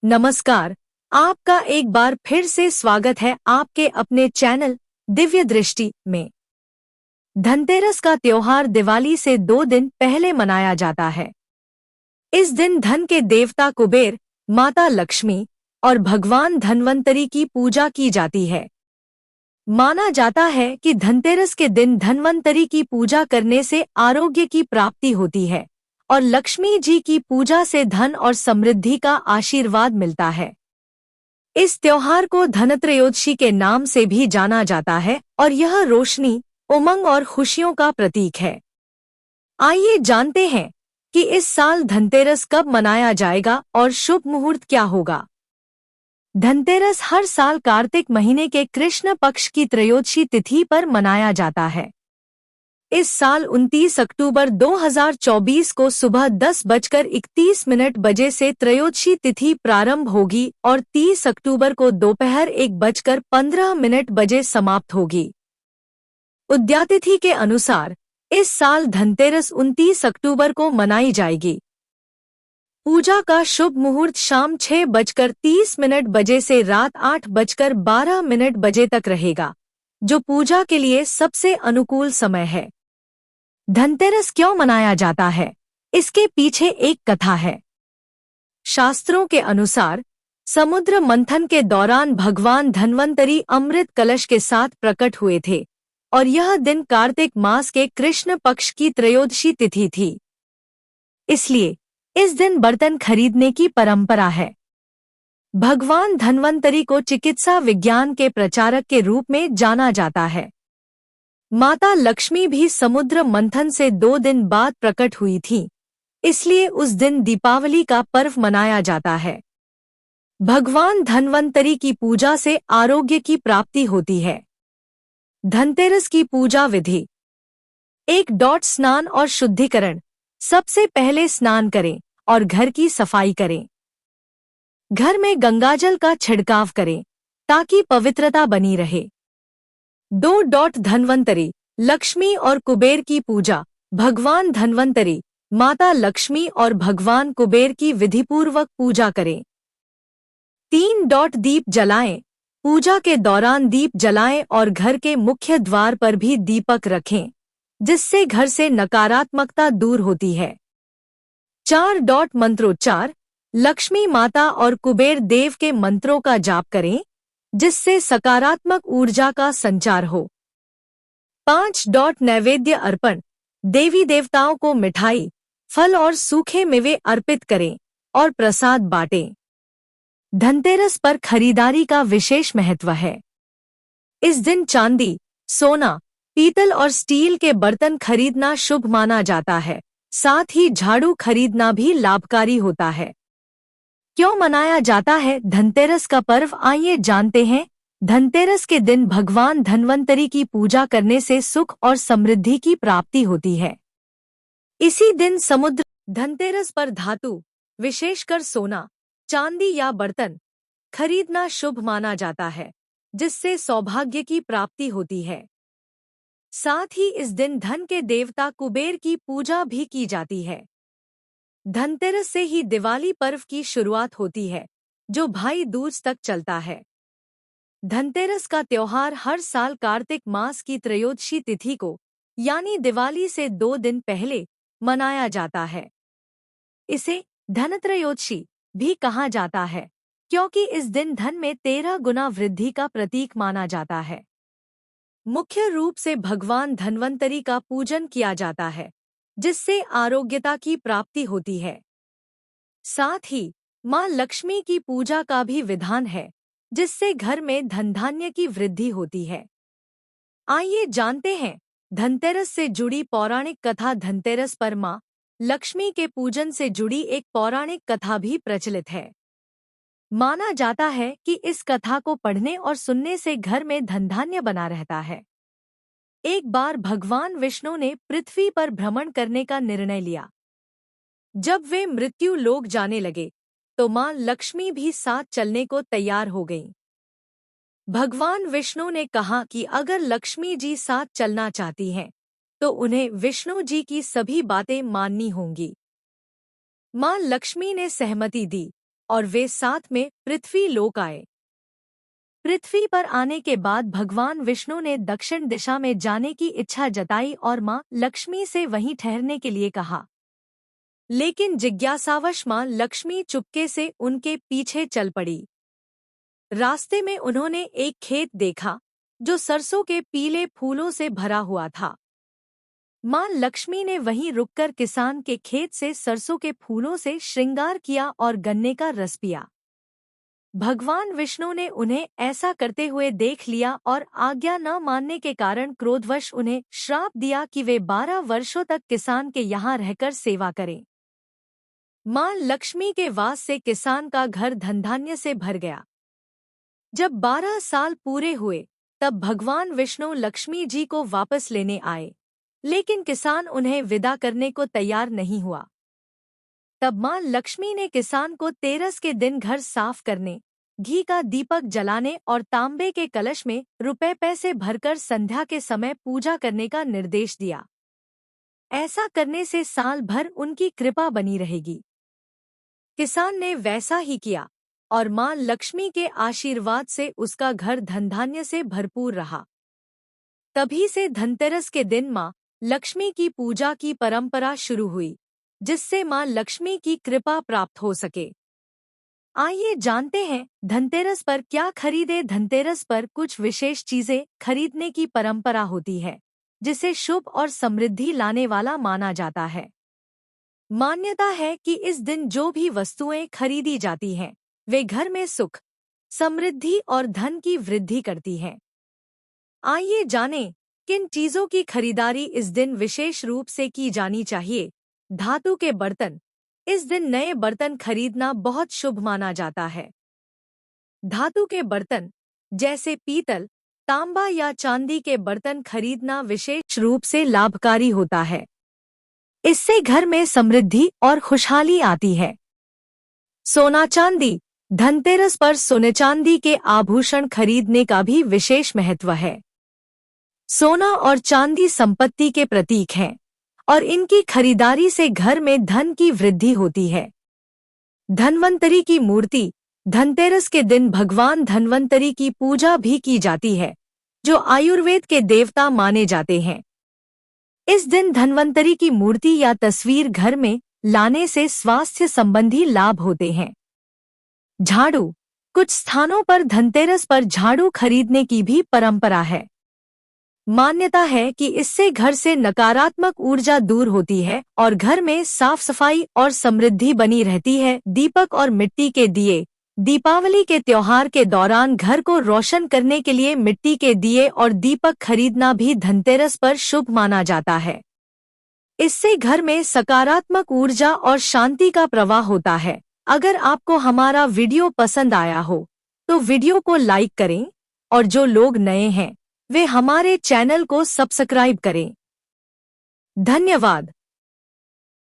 नमस्कार। आपका एक बार फिर से स्वागत है आपके अपने चैनल दिव्य दृष्टि में। धनतेरस का त्योहार दिवाली से 2 दिन पहले मनाया जाता है। इस दिन धन के देवता कुबेर, माता लक्ष्मी और भगवान धन्वंतरी की पूजा की जाती है। माना जाता है कि धनतेरस के दिन धन्वंतरी की पूजा करने से आरोग्य की प्राप्ति होती है और लक्ष्मी जी की पूजा से धन और समृद्धि का आशीर्वाद मिलता है। इस त्योहार को धनत्रयोदशी के नाम से भी जाना जाता है और यह रोशनी, उमंग और खुशियों का प्रतीक है। आइए जानते हैं कि इस साल धनतेरस कब मनाया जाएगा और शुभ मुहूर्त क्या होगा। धनतेरस हर साल कार्तिक महीने के कृष्ण पक्ष की त्रयोदशी तिथि पर मनाया जाता है। इस साल 29 अक्टूबर 2024 को सुबह 10:31 बजे से त्रयोदशी तिथि प्रारंभ होगी और 30 अक्टूबर को दोपहर 1:15 बजे समाप्त होगी। उद्यातिथि के अनुसार इस साल धनतेरस 29 अक्टूबर को मनाई जाएगी। पूजा का शुभ मुहूर्त शाम 6:30 बजे से रात 8:12 बजे तक रहेगा, जो पूजा के लिए सबसे अनुकूल समय है। धनतेरस क्यों मनाया जाता है, इसके पीछे एक कथा है। शास्त्रों के अनुसार समुद्र मंथन के दौरान भगवान धन्वंतरी अमृत कलश के साथ प्रकट हुए थे और यह दिन कार्तिक मास के कृष्ण पक्ष की त्रयोदशी तिथि थी। इसलिए इस दिन बर्तन खरीदने की परंपरा है। भगवान धन्वंतरी को चिकित्सा विज्ञान के प्रचारक के रूप में जाना जाता है। माता लक्ष्मी भी समुद्र मंथन से 2 दिन बाद प्रकट हुई थी, इसलिए उस दिन दीपावली का पर्व मनाया जाता है। भगवान धन्वंतरी की पूजा से आरोग्य की प्राप्ति होती है। धनतेरस की पूजा विधि। 1. स्नान और शुद्धिकरण। सबसे पहले स्नान करें और घर की सफाई करें। घर में गंगाजल का छिड़काव करें ताकि पवित्रता बनी रहे। 2. धन्वंतरी, लक्ष्मी और कुबेर की पूजा। भगवान धन्वंतरी, माता लक्ष्मी और भगवान कुबेर की विधिपूर्वक पूजा करें। 3. दीप जलाएं। पूजा के दौरान दीप जलाएं और घर के मुख्य द्वार पर भी दीपक रखें, जिससे घर से नकारात्मकता दूर होती है। 4. मंत्रोच्चार। लक्ष्मी माता और कुबेर देव के मंत्रों का जाप करें, जिससे सकारात्मक ऊर्जा का संचार हो। 5. नैवेद्य अर्पण। देवी देवताओं को मिठाई, फल और सूखे मेवे अर्पित करें और प्रसाद बांटें। धनतेरस पर खरीदारी का विशेष महत्व है। इस दिन चांदी, सोना, पीतल और स्टील के बर्तन खरीदना शुभ माना जाता है। साथ ही झाड़ू खरीदना भी लाभकारी होता है। क्यों मनाया जाता है धनतेरस का पर्व, आइए जानते हैं। धनतेरस के दिन भगवान धन्वंतरी की पूजा करने से सुख और समृद्धि की प्राप्ति होती है। इसी दिन समुद्र धनतेरस पर धातु, विशेषकर सोना, चांदी या बर्तन खरीदना शुभ माना जाता है, जिससे सौभाग्य की प्राप्ति होती है। साथ ही इस दिन धन के देवता कुबेर की पूजा भी की जाती है। धनतेरस से ही दिवाली पर्व की शुरुआत होती है, जो भाई दूज तक चलता है। धनतेरस का त्योहार हर साल कार्तिक मास की त्रयोदशी तिथि को, यानी दिवाली से 2 दिन पहले मनाया जाता है। इसे धनत्रयोदशी भी कहा जाता है, क्योंकि इस दिन धन में 13 गुना वृद्धि का प्रतीक माना जाता है। मुख्य रूप से भगवान धन्वंतरी का पूजन किया जाता है, जिससे आरोग्यता की प्राप्ति होती है। साथ ही मां लक्ष्मी की पूजा का भी विधान है, जिससे घर में धन धान्य की वृद्धि होती है। आइए जानते हैं धनतेरस से जुड़ी पौराणिक कथा। धनतेरस पर मां लक्ष्मी के पूजन से जुड़ी एक पौराणिक कथा भी प्रचलित है। माना जाता है कि इस कथा को पढ़ने और सुनने से घर में धन धान्य बना रहता है। एक बार भगवान विष्णु ने पृथ्वी पर भ्रमण करने का निर्णय लिया। जब वे मृत्यु लोक जाने लगे, तो मां लक्ष्मी भी साथ चलने को तैयार हो गईं। भगवान विष्णु ने कहा कि अगर लक्ष्मी जी साथ चलना चाहती हैं, तो उन्हें विष्णु जी की सभी बातें माननी होंगी। मां लक्ष्मी ने सहमति दी और वे साथ में पृथ्वी लोक आए। पृथ्वी पर आने के बाद भगवान विष्णु ने दक्षिण दिशा में जाने की इच्छा जताई और मां लक्ष्मी से वहीं ठहरने के लिए कहा। लेकिन जिज्ञासावश मां लक्ष्मी चुपके से उनके पीछे चल पड़ी। रास्ते में उन्होंने एक खेत देखा जो सरसों के पीले फूलों से भरा हुआ था। मां लक्ष्मी ने वहीं रुककर किसान के खेत से सरसों के फूलों से श्रृंगार किया और गन्ने का रस पिया। भगवान विष्णु ने उन्हें ऐसा करते हुए देख लिया और आज्ञा न मानने के कारण क्रोधवश उन्हें श्राप दिया कि वे 12 वर्षों तक किसान के यहाँ रहकर सेवा करें। मां लक्ष्मी के वास से किसान का घर धनधान्य से भर गया। जब 12 साल पूरे हुए तब भगवान विष्णु लक्ष्मी जी को वापस लेने आए, लेकिन किसान उन्हें विदा करने को तैयार नहीं हुआ। तब मां लक्ष्मी ने किसान को तेरस के दिन घर साफ करने, घी का दीपक जलाने और तांबे के कलश में रुपए पैसे भरकर संध्या के समय पूजा करने का निर्देश दिया। ऐसा करने से साल भर उनकी कृपा बनी रहेगी। किसान ने वैसा ही किया और मां लक्ष्मी के आशीर्वाद से उसका घर धनधान्य से भरपूर रहा। तभी से धनतेरस के दिन मां लक्ष्मी की पूजा की परंपरा शुरू हुई, जिससे मां लक्ष्मी की कृपा प्राप्त हो सके। आइए जानते हैं धनतेरस पर क्या खरीदे। धनतेरस पर कुछ विशेष चीजें खरीदने की परंपरा होती है, जिसे शुभ और समृद्धि लाने वाला माना जाता है। मान्यता है कि इस दिन जो भी वस्तुएं खरीदी जाती हैं, वे घर में सुख, समृद्धि और धन की वृद्धि करती हैं। आइए जानें किन चीजों की खरीदारी इस दिन विशेष रूप से की जानी चाहिए। धातु के बर्तन। इस दिन नए बर्तन खरीदना बहुत शुभ माना जाता है। धातु के बर्तन जैसे पीतल, तांबा या चांदी के बर्तन खरीदना विशेष रूप से लाभकारी होता है। इससे घर में समृद्धि और खुशहाली आती है। सोना चांदी। धनतेरस पर सोने चांदी के आभूषण खरीदने का भी विशेष महत्व है। सोना और चांदी संपत्ति के प्रतीक हैं और इनकी खरीदारी से घर में धन की वृद्धि होती है। धन्वंतरी की मूर्ति। धनतेरस के दिन भगवान धन्वंतरी की पूजा भी की जाती है, जो आयुर्वेद के देवता माने जाते हैं। इस दिन धन्वंतरी की मूर्ति या तस्वीर घर में लाने से स्वास्थ्य संबंधी लाभ होते हैं। झाड़ू। कुछ स्थानों पर धनतेरस पर झाड़ू खरीदने की भी परंपरा है। मान्यता है कि इससे घर से नकारात्मक ऊर्जा दूर होती है और घर में साफ सफाई और समृद्धि बनी रहती है। दीपक और मिट्टी के दिए। दीपावली के त्योहार के दौरान घर को रोशन करने के लिए मिट्टी के दिए और दीपक खरीदना भी धनतेरस पर शुभ माना जाता है। इससे घर में सकारात्मक ऊर्जा और शांति का प्रवाह होता है। अगर आपको हमारा वीडियो पसंद आया हो तो वीडियो को लाइक करें और जो लोग नए हैं वे हमारे चैनल को सब्सक्राइब करें। धन्यवाद।